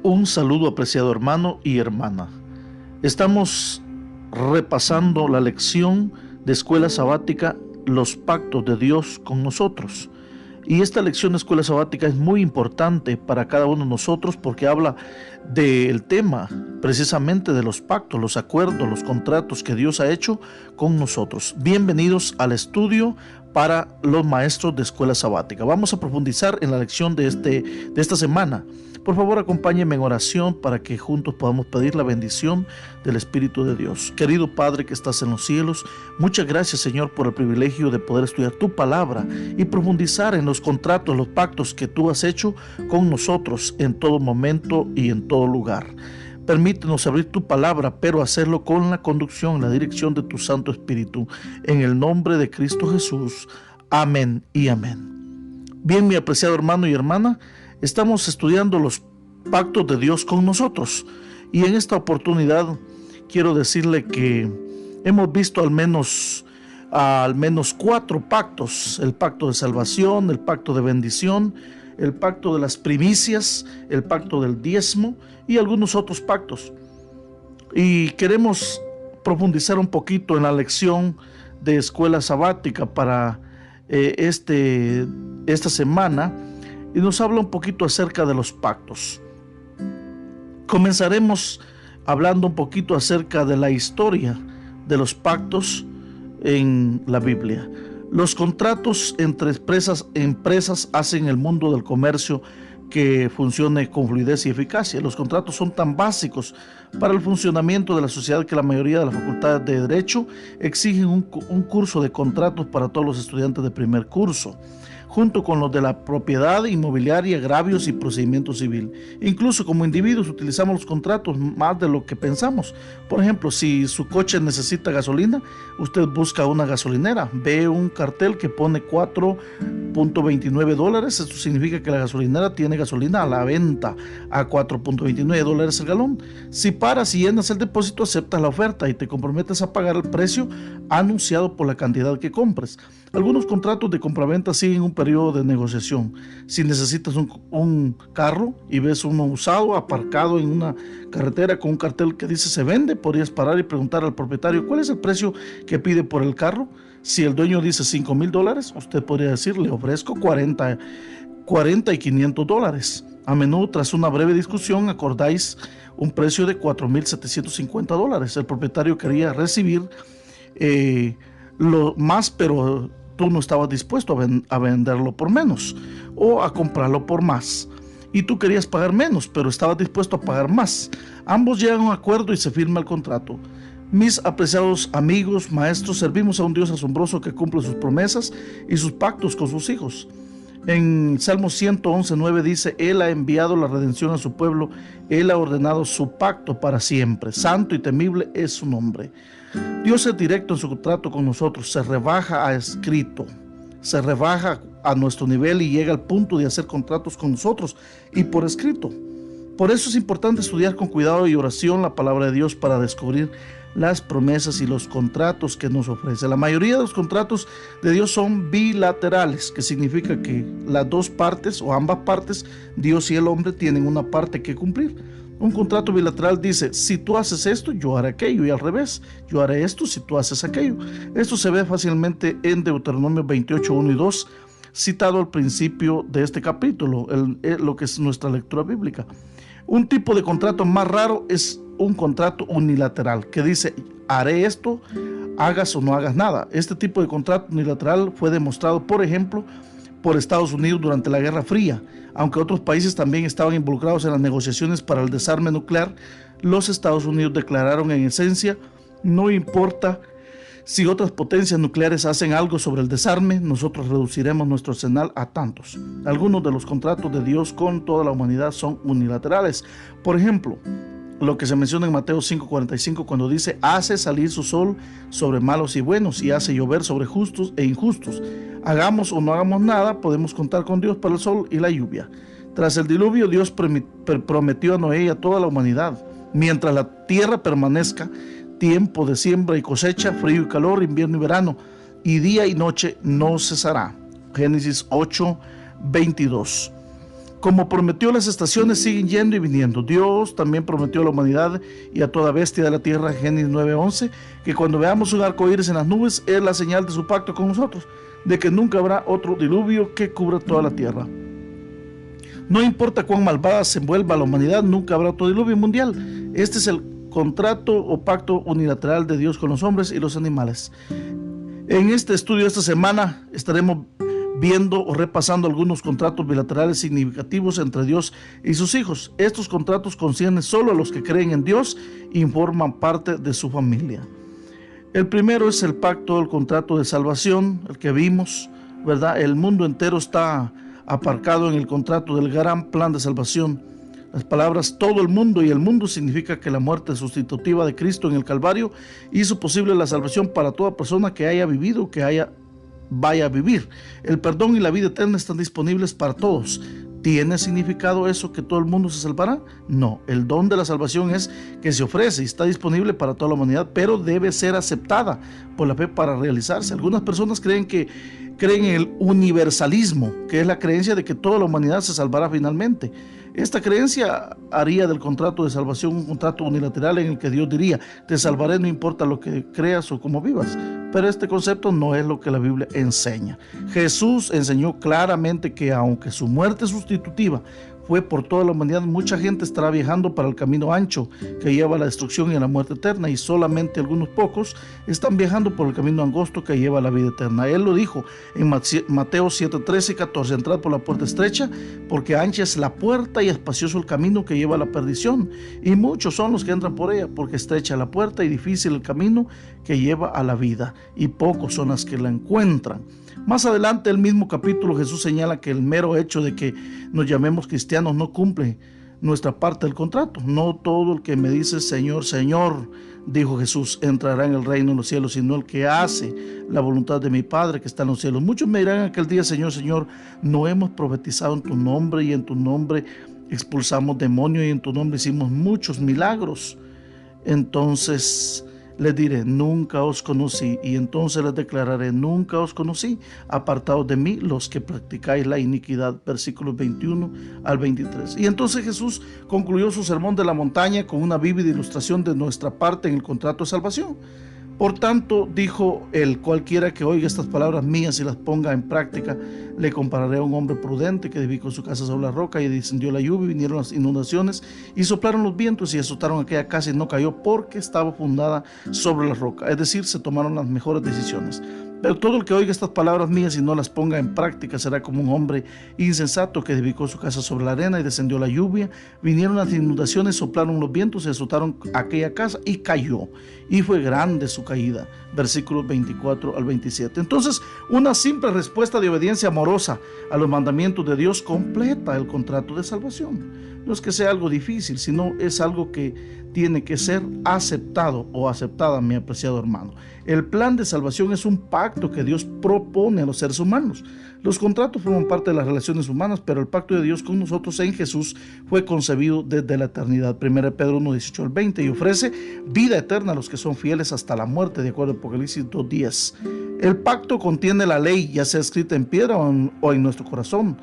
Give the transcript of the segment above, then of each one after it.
Un saludo, apreciado hermano y hermana. Estamos repasando la lección de escuela sabática, los pactos de Dios con nosotros. Y esta lección de escuela sabática es muy importante para cada uno de nosotros porque habla del tema precisamente de los pactos, los acuerdos, los contratos que Dios ha hecho con nosotros. Bienvenidos al estudio para los maestros de escuela sabática. Vamos a profundizar en la lección de esta semana. Por favor, acompáñenme en oración para que juntos podamos pedir la bendición del Espíritu de Dios. Querido Padre que estás en los cielos, muchas gracias, Señor, por el privilegio de poder estudiar tu palabra y profundizar en los contratos, los pactos que tú has hecho con nosotros en todo momento y en todo lugar. Permítenos abrir tu palabra, pero hacerlo con la conducción, la dirección de tu Santo Espíritu. En el nombre de Cristo Jesús. Amén y amén. Bien, mi apreciado hermano y hermana, estamos estudiando los pactos de Dios con nosotros. Y en esta oportunidad quiero decirle que hemos visto al menos 4 pactos. El pacto de salvación, el pacto de bendición, el pacto de las primicias, el pacto del diezmo y algunos otros pactos. Y queremos profundizar un poquito en la lección de escuela sabática para esta semana, y nos habla un poquito acerca de los pactos. Comenzaremos hablando un poquito acerca de la historia de los pactos en la Biblia. Los contratos entre empresas hacen el mundo del comercio que funcione con fluidez y eficacia. Los contratos son tan básicos para el funcionamiento de la sociedad que la mayoría de las facultades de Derecho exigen un curso de contratos para todos los estudiantes de primer curso, junto con los de la propiedad inmobiliaria, agravios y procedimiento civil. Incluso como individuos utilizamos los contratos más de lo que pensamos. Por ejemplo, si su coche necesita gasolina, usted busca una gasolinera, ve un cartel que pone $4.29, esto significa que la gasolinera tiene gasolina a la venta a $4.29 el galón. Si paras y llenas el depósito, aceptas la oferta y te comprometes a pagar el precio anunciado por la cantidad que compres. Algunos contratos de compraventa siguen un periodo de negociación. Si necesitas un carro y ves uno usado aparcado en una carretera con un cartel que dice se vende, podrías parar y preguntar al propietario cuál es el precio que pide por el carro. Si el dueño dice $5,000, usted podría decir le ofrezco 40 y $500. A menudo, tras una breve discusión, acordáis un precio de $4,750. El propietario quería recibir lo más, pero tú no estabas dispuesto a venderlo por menos o a comprarlo por más, y tú querías pagar menos, pero estabas dispuesto a pagar más. Ambos llegan a un acuerdo y se firma el contrato. Mis apreciados amigos, maestros, servimos a un Dios asombroso que cumple sus promesas y sus pactos con sus hijos. En Salmo 111:9 dice: Él ha enviado la redención a su pueblo, Él ha ordenado su pacto para siempre. Santo y temible es su nombre. Dios es directo en su trato con nosotros, se rebaja a escrito, se rebaja a nuestro nivel y llega al punto de hacer contratos con nosotros y por escrito. Por eso es importante estudiar con cuidado y oración la palabra de Dios para descubrir las promesas y los contratos que nos ofrece. La mayoría de los contratos de Dios son bilaterales, que significa que las dos partes o ambas partes, Dios y el hombre, tienen una parte que cumplir. Un contrato bilateral dice: si tú haces esto, yo haré aquello, y al revés, yo haré esto si tú haces aquello. Esto se ve fácilmente en Deuteronomio 28:1 y 2, citado al principio de este capítulo, lo que es nuestra lectura bíblica. Un tipo de contrato más raro es un contrato unilateral, que dice: haré esto, hagas o no hagas nada. Este tipo de contrato unilateral fue demostrado, por ejemplo, por Estados Unidos durante la Guerra Fría. Aunque otros países también estaban involucrados en las negociaciones para el desarme nuclear, los Estados Unidos declararon en esencia: no importa si otras potencias nucleares hacen algo sobre el desarme, nosotros reduciremos nuestro arsenal a tantos. Algunos de los contratos de Dios con toda la humanidad son unilaterales. Por ejemplo, lo que se menciona en Mateo 5:45 cuando dice: hace salir su sol sobre malos y buenos y hace llover sobre justos e injustos. Hagamos o no hagamos nada, podemos contar con Dios para el sol y la lluvia. Tras el diluvio, Dios prometió a Noé y a toda la humanidad: mientras la tierra permanezca, tiempo de siembra y cosecha, frío y calor, invierno y verano, y día y noche no cesará. Génesis 8:22. Como prometió, las estaciones siguen yendo y viniendo. Dios también prometió a la humanidad y a toda bestia de la tierra, Génesis 9:11, que cuando veamos un arco iris en las nubes es la señal de su pacto con nosotros, de que nunca habrá otro diluvio que cubra toda la tierra. No importa cuán malvada se envuelva la humanidad, nunca habrá otro diluvio mundial. Este es el contrato o pacto unilateral de Dios con los hombres y los animales. En este estudio esta semana estaremos viendo o repasando algunos contratos bilaterales significativos entre Dios y sus hijos. Estos contratos conciernen solo a los que creen en Dios y forman parte de su familia. El primero es el pacto, el contrato de salvación, el que vimos, ¿verdad? El mundo entero está aparcado en el contrato del gran plan de salvación. Las palabras todo el mundo y el mundo significa que la muerte sustitutiva de Cristo en el Calvario hizo posible la salvación para toda persona que haya vivido, vaya a vivir. El perdón y la vida eterna están disponibles para todos. ¿Tiene significado eso que todo el mundo se salvará? No, el don de la salvación es que se ofrece y está disponible para toda la humanidad, pero debe ser aceptada por la fe para realizarse. Algunas personas creen en el universalismo, que es la creencia de que toda la humanidad se salvará finalmente. Esta creencia haría del contrato de salvación un contrato unilateral en el que Dios diría: te salvaré no importa lo que creas o cómo vivas. Pero este concepto no es lo que la Biblia enseña. Jesús enseñó claramente que aunque su muerte sustitutiva fue por toda la humanidad, mucha gente estará viajando para el camino ancho que lleva a la destrucción y a la muerte eterna, y solamente algunos pocos están viajando por el camino angosto que lleva a la vida eterna. Él lo dijo en Mateo 7:13 y 14: entrad por la puerta estrecha, porque ancha es la puerta y espacioso el camino que lleva a la perdición, y muchos son los que entran por ella, porque estrecha la puerta y difícil el camino que lleva a la vida, y pocos son los que la encuentran. Más adelante, el mismo capítulo, Jesús señala que el mero hecho de que nos llamemos cristianos no cumple nuestra parte del contrato. No todo el que me dice Señor, Señor, dijo Jesús, entrará en el reino de los cielos, sino el que hace la voluntad de mi Padre que está en los cielos. Muchos me dirán aquel día: Señor, Señor, no hemos profetizado en tu nombre, y en tu nombre expulsamos demonios, y en tu nombre hicimos muchos milagros. Entonces les diré: nunca os conocí. Y entonces les declararé: nunca os conocí, apartados de mí los que practicáis la iniquidad. Versículos 21 al 23. Y entonces Jesús concluyó su sermón de la montaña con una vívida ilustración de nuestra parte en el contrato de salvación. Por tanto, dijo él: cualquiera que oiga estas palabras mías y las ponga en práctica, le compararé a un hombre prudente que edificó su casa sobre la roca, y descendió la lluvia, y vinieron las inundaciones, y soplaron los vientos, y azotaron aquella casa, y no cayó, porque estaba fundada sobre la roca. Es decir, se tomaron las mejores decisiones. Pero todo el que oiga estas palabras mías y no las ponga en práctica será como un hombre insensato que edificó su casa sobre la arena, y descendió la lluvia, vinieron las inundaciones, soplaron los vientos y azotaron aquella casa, y cayó, y fue grande su caída. Versículos 24 al 27. Entonces, una simple respuesta de obediencia amorosa a los mandamientos de Dios completa el contrato de salvación. No es que sea algo difícil, sino es algo que tiene que ser aceptado o aceptada, mi apreciado hermano. El plan de salvación es un pacto que Dios propone a los seres humanos. Los contratos forman parte de las relaciones humanas, pero el pacto de Dios con nosotros en Jesús fue concebido desde la eternidad. 1 Pedro 1, 18 al 20, y ofrece vida eterna a los que son fieles hasta la muerte, de acuerdo a Apocalipsis 2:10. El pacto contiene la ley, ya sea escrita en piedra o en nuestro corazón.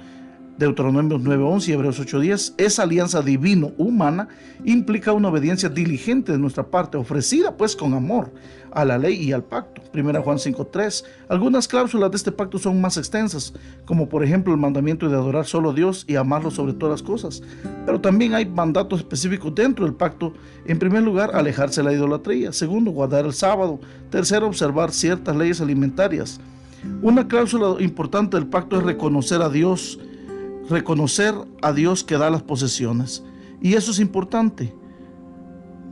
Deuteronomio 9:11 y Hebreos 8:10. Esa alianza divino-humana implica una obediencia diligente de nuestra parte, ofrecida pues con amor a la ley y al pacto. 1 Juan 5:3. Algunas cláusulas de este pacto son más extensas, como por ejemplo el mandamiento de adorar solo a Dios y amarlo sobre todas las cosas. Pero también hay mandatos específicos dentro del pacto. En primer lugar, alejarse de la idolatría. Segundo, guardar el sábado. Tercero, observar ciertas leyes alimentarias. Una cláusula importante del pacto es reconocer a Dios que da las posesiones, y eso es importante.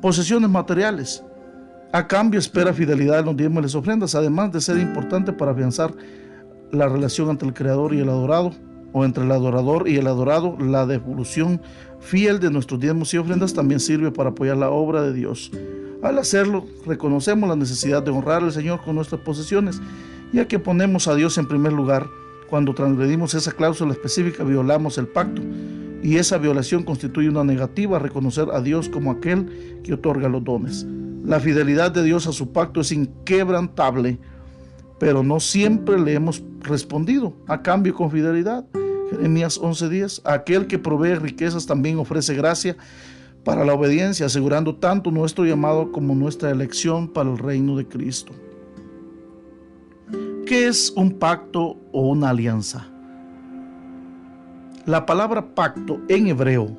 Posesiones materiales. A cambio espera fidelidad en los diezmos y las ofrendas, además de ser importante para afianzar la relación entre el creador y el adorado, o entre el adorador y el adorado. La devolución fiel de nuestros diezmos y ofrendas también sirve para apoyar la obra de Dios. Al hacerlo, reconocemos la necesidad de honrar al Señor con nuestras posesiones, ya que ponemos a Dios en primer lugar. Cuando transgredimos esa cláusula específica, violamos el pacto, y esa violación constituye una negativa a reconocer a Dios como aquel que otorga los dones. La fidelidad de Dios a su pacto es inquebrantable, pero no siempre le hemos respondido a cambio con fidelidad. Jeremías 11:10. Aquel que provee riquezas también ofrece gracia para la obediencia, asegurando tanto nuestro llamado como nuestra elección para el reino de Cristo. ¿Qué es un pacto o una alianza? La palabra pacto en hebreo,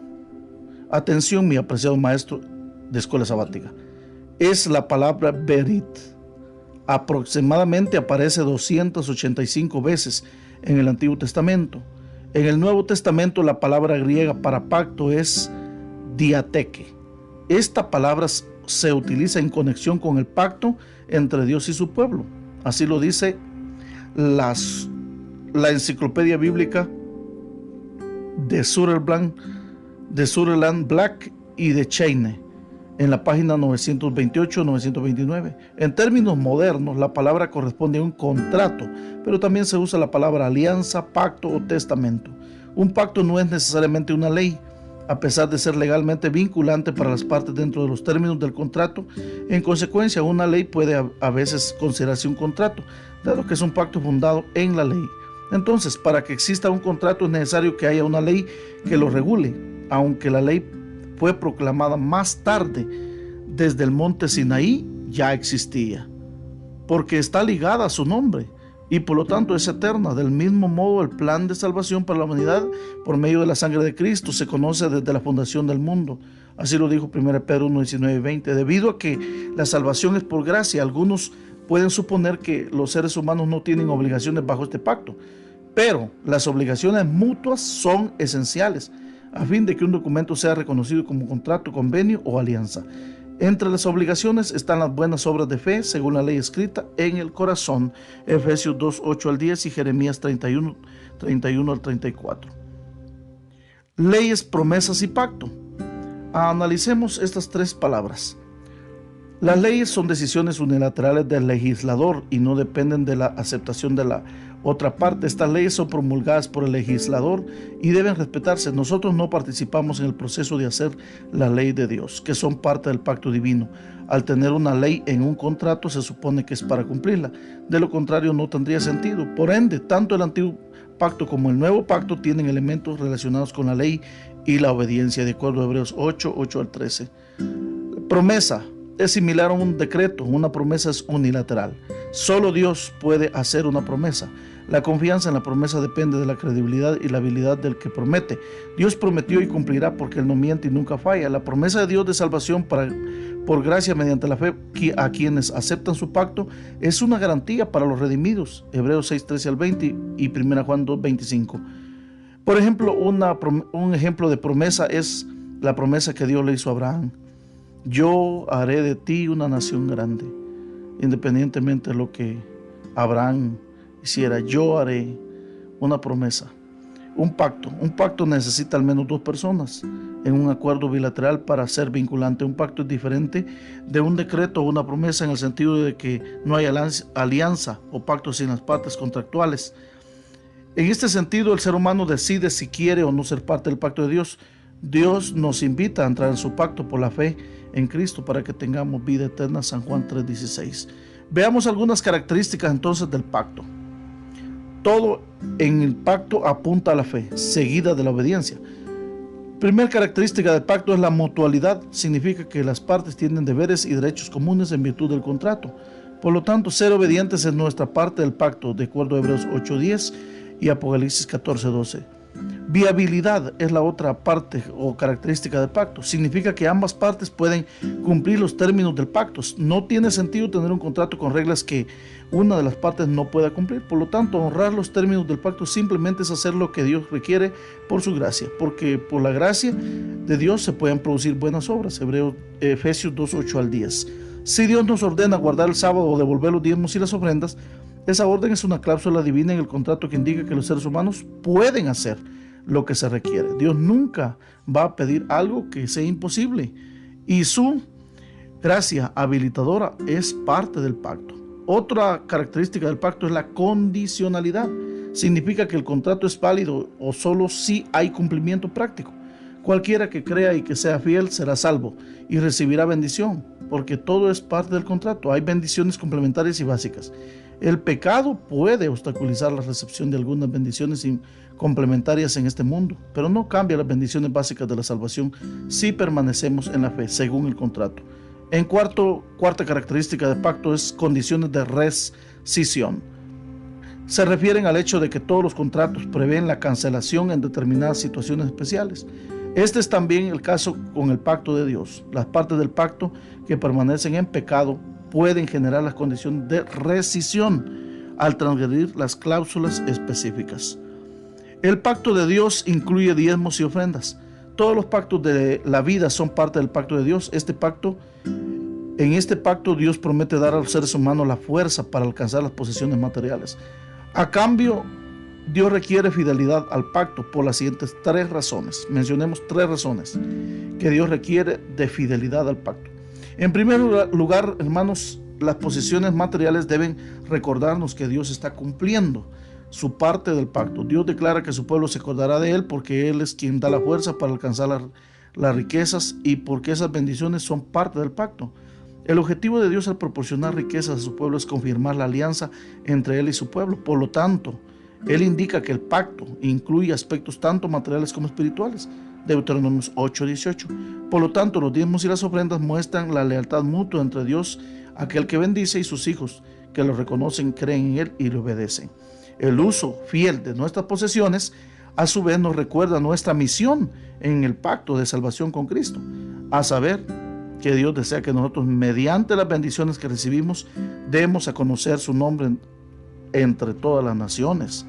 atención mi apreciado maestro de escuela sabática, es la palabra berit. Aproximadamente aparece 285 veces en el Antiguo Testamento. En el Nuevo Testamento la palabra griega para pacto es diateque. Esta palabra se utiliza en conexión con el pacto entre Dios y su pueblo. Así lo dice la enciclopedia bíblica de Sutherland Black y de Cheney en la página 928-929. En términos modernos, la palabra corresponde a un contrato, pero también se usa la palabra alianza, pacto o testamento. Un pacto no es necesariamente una ley, a pesar de ser legalmente vinculante para las partes dentro de los términos del contrato. En consecuencia, una ley puede a veces considerarse un contrato, dado que es un pacto fundado en la ley. Entonces, para que exista un contrato es necesario que haya una ley que lo regule, aunque la ley fue proclamada más tarde. Desde el monte Sinaí ya existía, porque está ligada a su nombre y por lo tanto es eterna. Del mismo modo, el plan de salvación para la humanidad por medio de la sangre de Cristo se conoce desde la fundación del mundo. Así lo dijo 1 Pedro 1, 19 y 20. Debido a que la salvación es por gracia, algunos pueden suponer que los seres humanos no tienen obligaciones bajo este pacto, pero las obligaciones mutuas son esenciales a fin de que un documento sea reconocido como contrato, convenio o alianza. Entre las obligaciones están las buenas obras de fe, según la ley escrita en el corazón, Efesios 2, 8 al 10 y Jeremías 31 al 34. Leyes, promesas y pacto. Analicemos estas tres palabras. Las leyes son decisiones unilaterales del legislador y no dependen de la aceptación de la otra parte. Estas leyes son promulgadas por el legislador y deben respetarse. Nosotros no participamos en el proceso de hacer la ley de Dios, que son parte del pacto divino. Al tener una ley en un contrato se supone que es para cumplirla. De lo contrario no tendría sentido. Por ende, tanto el antiguo pacto como el nuevo pacto tienen elementos relacionados con la ley y la obediencia, de acuerdo a Hebreos 8, 8 al 13. Promesa. Es similar a un decreto. Una promesa es unilateral. Solo Dios puede hacer una promesa. La confianza en la promesa depende de la credibilidad y la habilidad del que promete. Dios prometió y cumplirá porque Él no miente y nunca falla. La promesa de Dios de salvación por gracia mediante la fe a quienes aceptan su pacto es una garantía para los redimidos. Hebreos 6, 13 al 20 y 1 Juan 2, 25. Por ejemplo, un ejemplo de promesa es la promesa que Dios le hizo a Abraham. Yo haré de ti una nación grande. Independientemente de lo que Abraham hiciera, yo haré una promesa. Un pacto necesita al menos dos personas en un acuerdo bilateral para ser vinculante. Un pacto es diferente de un decreto o una promesa en el sentido de que no hay alianza o pacto sin las partes contractuales. En este sentido, el ser humano decide si quiere o no ser parte del pacto de Dios. Dios nos invita a entrar en su pacto por la fe en Cristo para que tengamos vida eterna. San Juan 3:16. Veamos algunas características entonces del pacto. Todo en el pacto apunta a la fe, seguida de la obediencia. Primera característica del pacto es la mutualidad. Significa que las partes tienen deberes y derechos comunes en virtud del contrato. Por lo tanto, ser obedientes es nuestra parte del pacto, de acuerdo a Hebreos 8:10 y Apocalipsis 14:12. Viabilidad es la otra parte o característica del pacto. Significa que ambas partes pueden cumplir los términos del pacto. No tiene sentido tener un contrato con reglas que una de las partes no pueda cumplir. Por lo tanto, honrar los términos del pacto simplemente es hacer lo que Dios requiere por su gracia, porque por la gracia de Dios se pueden producir buenas obras. Efesios 2, 8 al 10. Si Dios nos ordena guardar el sábado o devolver los diezmos y las ofrendas, esa orden es una cláusula divina en el contrato que indica que los seres humanos pueden hacer lo que se requiere. Dios nunca va a pedir algo que sea imposible y su gracia habilitadora es parte del pacto. Otra característica del pacto es la condicionalidad. Significa que el contrato es válido o solo si hay cumplimiento práctico. Cualquiera que crea y que sea fiel será salvo y recibirá bendición, porque todo es parte del contrato. Hay bendiciones complementarias y básicas. El pecado puede obstaculizar la recepción de algunas bendiciones complementarias en este mundo, pero no cambia las bendiciones básicas de la salvación si permanecemos en la fe, según el contrato. En cuarta característica del pacto es condiciones de rescisión. Se refieren al hecho de que todos los contratos prevén la cancelación en determinadas situaciones especiales. Este es también el caso con el pacto de Dios. Las partes del pacto que permanecen en pecado pueden generar las condiciones de rescisión al transgredir las cláusulas específicas. El pacto de Dios incluye diezmos y ofrendas. Todos los pactos de la vida son parte del pacto de Dios. En este pacto Dios promete dar a los seres humanos la fuerza para alcanzar las posesiones materiales. A cambio, Dios requiere fidelidad al pacto por las siguientes 3 razones. Mencionemos 3 razones que Dios requiere de fidelidad al pacto. En primer lugar, hermanos, las posesiones materiales deben recordarnos que Dios está cumpliendo su parte del pacto. Dios declara que su pueblo se acordará de él porque él es quien da la fuerza para alcanzar las riquezas y porque esas bendiciones son parte del pacto. El objetivo de Dios al proporcionar riquezas a su pueblo es confirmar la alianza entre él y su pueblo. Por lo tanto, él indica que el pacto incluye aspectos tanto materiales como espirituales. Deuteronomio 8:18. Por lo tanto, los diezmos y las ofrendas muestran la lealtad mutua entre Dios, aquel que bendice, y sus hijos, que lo reconocen, creen en él y le obedecen. El uso fiel de nuestras posesiones, a su vez, nos recuerda nuestra misión en el pacto de salvación con Cristo, a saber, que Dios desea que nosotros, mediante las bendiciones que recibimos, demos a conocer su nombre entre todas las naciones.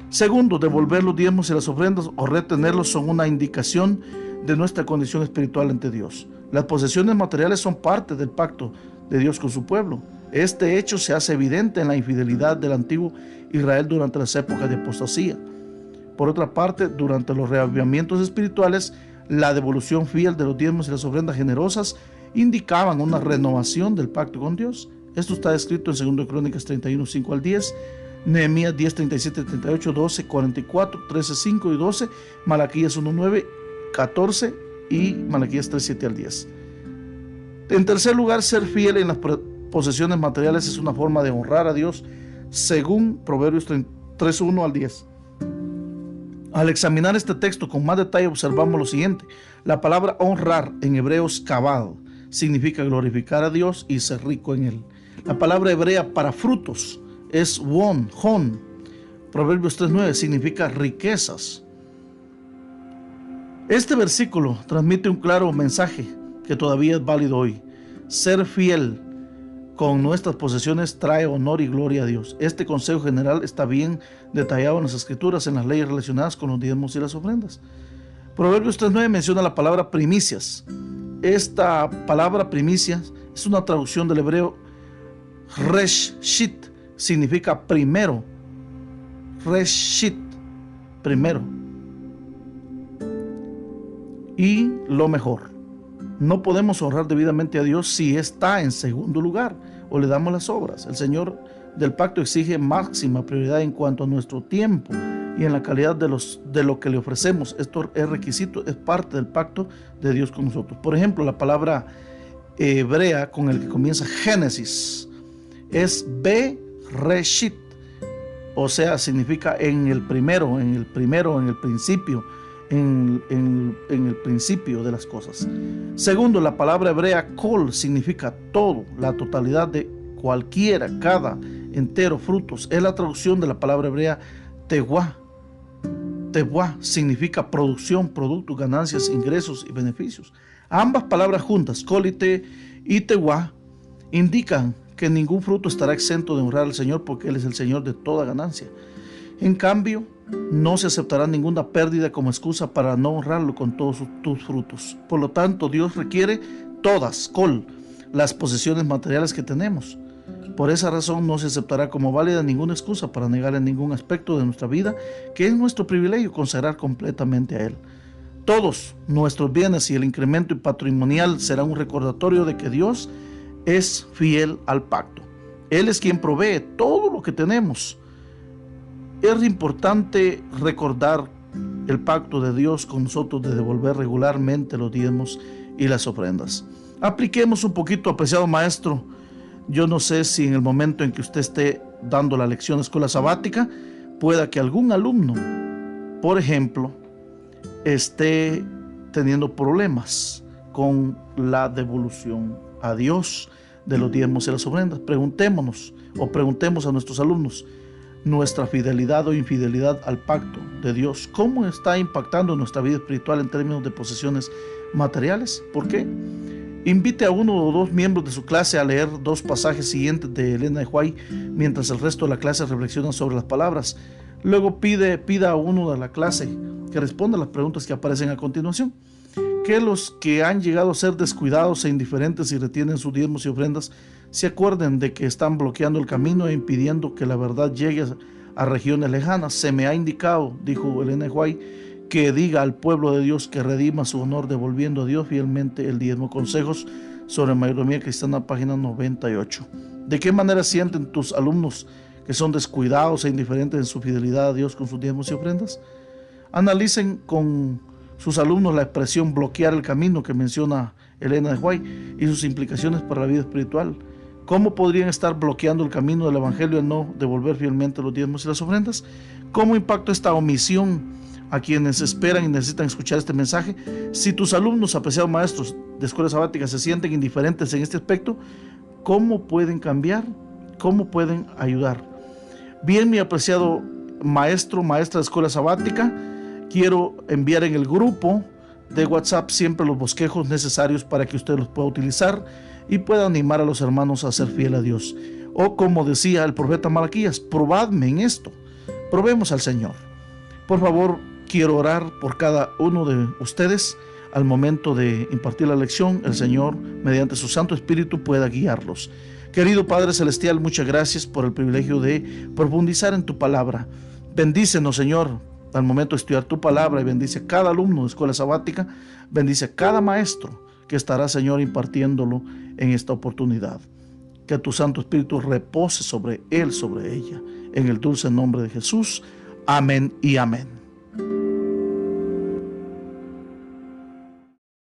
Segundo, devolver los diezmos y las ofrendas o retenerlos son una indicación de nuestra condición espiritual ante Dios. Las posesiones materiales son parte del pacto de Dios con su pueblo. Este hecho se hace evidente en la infidelidad del antiguo Israel durante las épocas de apostasía. Por otra parte, durante los reavivamientos espirituales, la devolución fiel de los diezmos y las ofrendas generosas indicaban una renovación del pacto con Dios. Esto está escrito en 2 Crónicas 31, 5 al 10, Nehemías 10, 37, 38, 12, 44, 13, 5 y 12, Malaquías 1, 9, 14 y Malaquías 3, 7 al 10. En tercer lugar, ser fiel en las posesiones materiales es una forma de honrar a Dios, según Proverbios 3, 1 al 10. Al examinar este texto con más detalle observamos lo siguiente. La palabra honrar en hebreos kabal significa glorificar a Dios y ser rico en él. La palabra hebrea para frutos es won, hon. Proverbios 3:9 significa riquezas. Este versículo transmite un claro mensaje que todavía es válido hoy. Ser fiel con nuestras posesiones trae honor y gloria a Dios. Este consejo general está bien detallado en las Escrituras, en las leyes relacionadas con los diezmos y las ofrendas. Proverbios 3:9 menciona la palabra primicias. Esta palabra primicias es una traducción del hebreo reshit, significa primero. Reshit, primero. Y lo mejor. No podemos honrar debidamente a Dios si está en segundo lugar o le damos las obras. El Señor del pacto exige máxima prioridad en cuanto a nuestro tiempo y en la calidad de lo que le ofrecemos. Esto es requisito, es parte del pacto de Dios con nosotros. Por ejemplo, la palabra hebrea con el que comienza Génesis es Bereshit, o sea, significa en el primero, en el principio. En el principio de las cosas. Segundo, la palabra hebrea kol significa todo, la totalidad de cualquiera, cada, entero, frutos. Es la traducción de la palabra hebrea tehuá. Tehuá significa producción, productos, ganancias, ingresos y beneficios. Ambas palabras juntas, kol y tehuá, indican que ningún fruto estará exento de honrar al Señor porque Él es el Señor de toda ganancia. En cambio, no se aceptará ninguna pérdida como excusa para no honrarlo con todos tus frutos. Por lo tanto, Dios requiere todas, las posesiones materiales que tenemos. Por esa razón no se aceptará como válida ninguna excusa para negar en ningún aspecto de nuestra vida, que es nuestro privilegio consagrar completamente a Él. Todos nuestros bienes y el incremento patrimonial será un recordatorio de que Dios es fiel al pacto. Él es quien provee todo lo que tenemos. Es importante recordar el pacto de Dios con nosotros de devolver regularmente los diezmos y las ofrendas. Apliquemos un poquito, apreciado maestro, Yo no sé si en el momento en que usted esté dando la lección de escuela sabática, pueda que algún alumno, por ejemplo, esté teniendo problemas con la devolución a Dios de los diezmos y las ofrendas. Preguntemos a nuestros alumnos nuestra fidelidad o infidelidad al pacto de Dios, cómo está impactando nuestra vida espiritual en términos de posesiones materiales. ¿Por qué? Invite a uno o dos miembros de su clase a leer 2 pasajes siguientes de Elena de White mientras el resto de la clase reflexiona sobre las palabras. Luego pida a uno de la clase que responda a las preguntas que aparecen a continuación. Que los que han llegado a ser descuidados e indiferentes y retienen sus diezmos y ofrendas se acuerden de que están bloqueando el camino e impidiendo que la verdad llegue a regiones lejanas. Se me ha indicado, dijo Elena White, que diga al pueblo de Dios que redima su honor devolviendo a Dios fielmente el diezmo. Consejos sobre mayordomía cristiana, página 98. ¿De qué manera sienten tus alumnos que son descuidados e indiferentes en su fidelidad a Dios con sus diezmos y ofrendas? Analicen con sus alumnos la expresión bloquear el camino que menciona Elena de White y sus implicaciones para la vida espiritual. ¿Cómo podrían estar bloqueando el camino del Evangelio al no devolver fielmente los diezmos y las ofrendas? ¿Cómo impacta esta omisión a quienes esperan y necesitan escuchar este mensaje? Si tus alumnos, apreciados maestros de escuela sabática, se sienten indiferentes en este aspecto, ¿cómo pueden cambiar? ¿Cómo pueden ayudar? Bien, mi apreciado maestro, maestra de escuela sabática, quiero enviar en el grupo de WhatsApp siempre los bosquejos necesarios para que usted los pueda utilizar y pueda animar a los hermanos a ser fiel a Dios. O como decía el profeta Malaquías, probadme en esto. Probemos al Señor. Por favor, quiero orar por cada uno de ustedes. Al momento de impartir la lección, el Señor, mediante su Santo Espíritu, pueda guiarlos. Querido Padre Celestial, muchas gracias por el privilegio de profundizar en tu palabra. Bendícenos, Señor, al momento de estudiar tu palabra, y bendice a cada alumno de escuela sabática, bendice a cada maestro que estará, Señor, impartiéndolo en esta oportunidad. Que tu Santo Espíritu repose sobre él, sobre ella, en el dulce nombre de Jesús. Amén y amén.